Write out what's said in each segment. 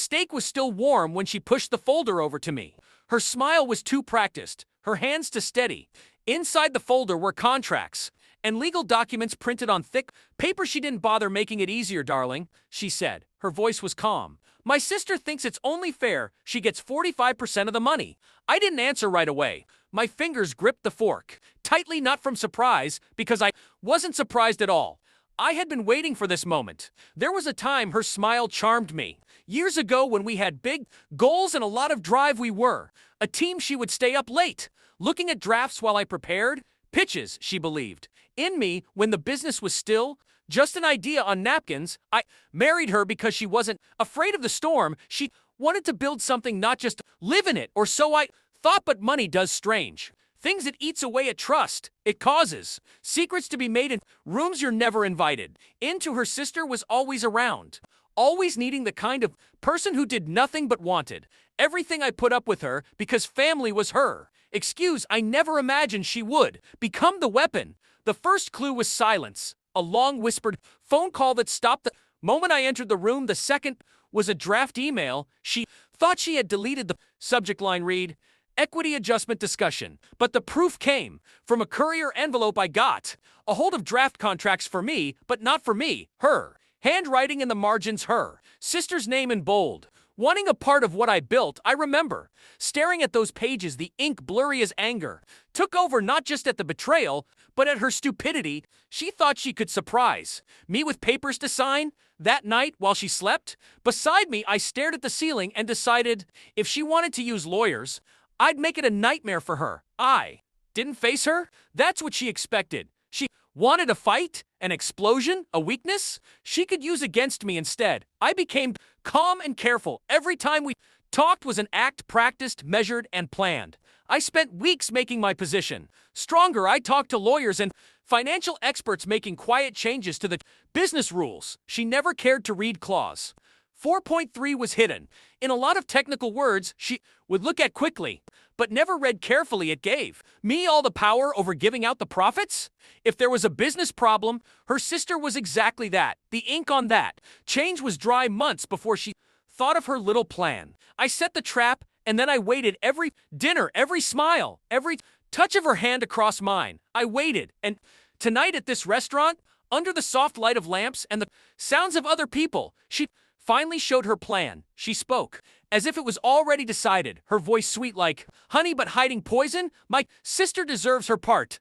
steak was still warm when she pushed the folder over to me. Her smile was too practiced, her hands too steady. Inside the folder were contracts and legal documents printed on thick paper. She didn't bother making it easier, darling, she said. Her voice was calm. My sister thinks it's only fair she gets 45% of the money. I didn't answer right away. My fingers gripped the fork tightly, not from surprise, because I wasn't surprised at all. I had been waiting for this moment. There was a time her smile charmed me. Years ago, when we had big goals and a lot of drive, we were a team. She would stay up late, looking at drafts while I prepared pitches. She believed in me when the business was still just an idea on napkins. I married her because she wasn't afraid of the storm. She wanted to build something, not just live in it, or so I thought. But money does strange things. It eats away at trust. It causes secrets to be made in rooms you're never invited into. Her sister was always around, always needing the kind of person who did nothing but wanted everything. I put up with her because family was her excuse. I never imagined she would become the weapon. The first clue was silence, a long whispered phone call that stopped the moment I entered the room. The second was a draft email. She thought she had deleted the subject line read, equity adjustment discussion, but the proof came from a courier envelope. I got a hold of draft contracts for me, but not for me, her. Handwriting in the margins, her sister's name in bold, wanting a part of what I built. I remember staring at those pages, the ink blurry as anger took over, not just at the betrayal, but at her stupidity. She thought she could surprise me with papers to sign. That night, while she slept beside me, I stared at the ceiling and decided if she wanted to use lawyers, I'd make it a nightmare for her. I didn't face her. That's what she expected. She wanted a fight, an explosion, a weakness she could use against me. Instead, I became calm and careful. Every time we talked was an act, practiced, measured, and planned. I spent weeks making my position stronger. I talked to lawyers and financial experts, making quiet changes to the business rules. She never cared to read clause 4.3 was hidden in a lot of technical words she would look at quickly, but never read carefully. It gave me all the power over giving out the profits. If there was a business problem, her sister was exactly that. The ink on that change was dry months before she thought of her little plan. I set the trap, and then I waited. Every dinner, every smile, every touch of her hand across mine. I waited, and tonight at this restaurant, under the soft light of lamps and the sounds of other people, she finally showed her plan. She spoke as if it was already decided, her voice sweet like honey but hiding poison. My sister deserves her part.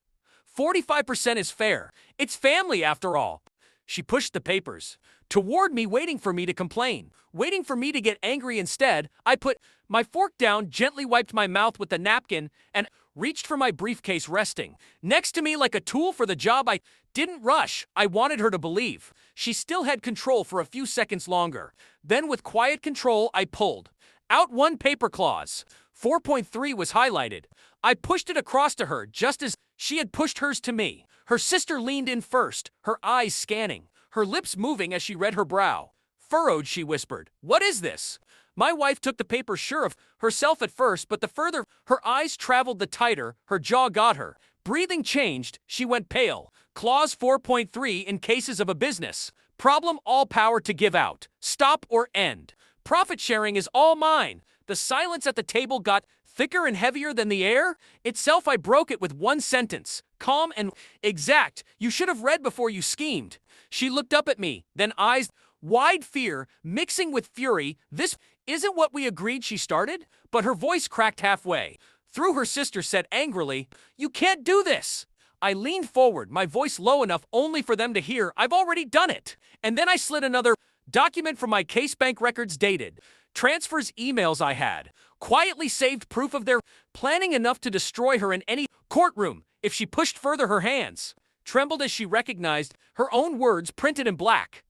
45% is fair. It's family after all. She pushed the papers toward me, waiting for me to complain, waiting for me to get angry. Instead, I put my fork down, gently wiped my mouth with the napkin, and reached for my briefcase resting next to me like a tool for the job. I didn't rush. I wanted her to believe she still had control for a few seconds longer. Then, with quiet control, I pulled out one paper. Clause 4.3 was highlighted. I pushed it across to her just as she had pushed hers to me. Her sister leaned in first, her eyes scanning, her lips moving as she read. Her brow furrowed. She whispered, "What is this?" My wife took the paper, sure of herself at first, but the further her eyes traveled, the tighter her jaw got. Her breathing changed. She went pale. Clause 4.3, in cases of a business problem, all power to give out, stop, or end. Profit sharing is all mine. The silence at the table got thicker and heavier than the air itself. I broke it with one sentence, calm and exact. You should have read before you schemed. She looked up at me, then eyes wide, fear mixing with fury. This isn't what we agreed, she started, but her voice cracked halfway through. Her sister said angrily, "You can't do this." I leaned forward, my voice low enough only for them to hear. "I've already done it." And then I slid another document from my case, bank records, dated transfers, emails I had quietly saved, proof of their planning, enough to destroy her in any courtroom if she pushed further. Her hands trembled as she recognized her own words printed in black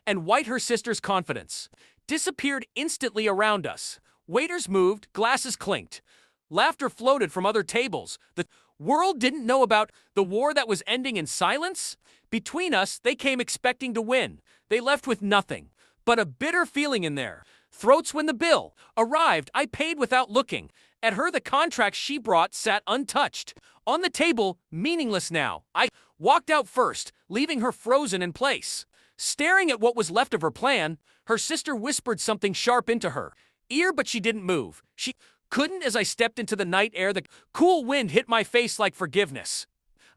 and white. Her sister's confidence disappeared instantly around us. Waiters moved, glasses clinked, laughter floated from other tables. The world didn't know about the war that was ending in silence between us. They came expecting to win. They left with nothing but a bitter feeling in their throats. When the bill arrived, I paid without looking at her. The contract she brought sat untouched on the table, meaningless now. I walked out first, leaving her frozen in place, staring at what was left of her plan. Her sister whispered something sharp into her ear, but she didn't move. She couldn't. As I stepped into the night air, the cool wind hit my face like forgiveness.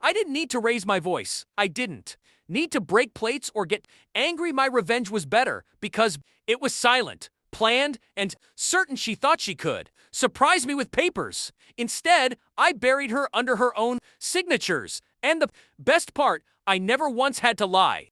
I didn't need to raise my voice. I didn't need to break plates or get angry. My revenge was better because it was silent, planned, and certain. She thought she could surprise me with papers. Instead, I buried her under her own signatures. And the best part, I never once had to lie.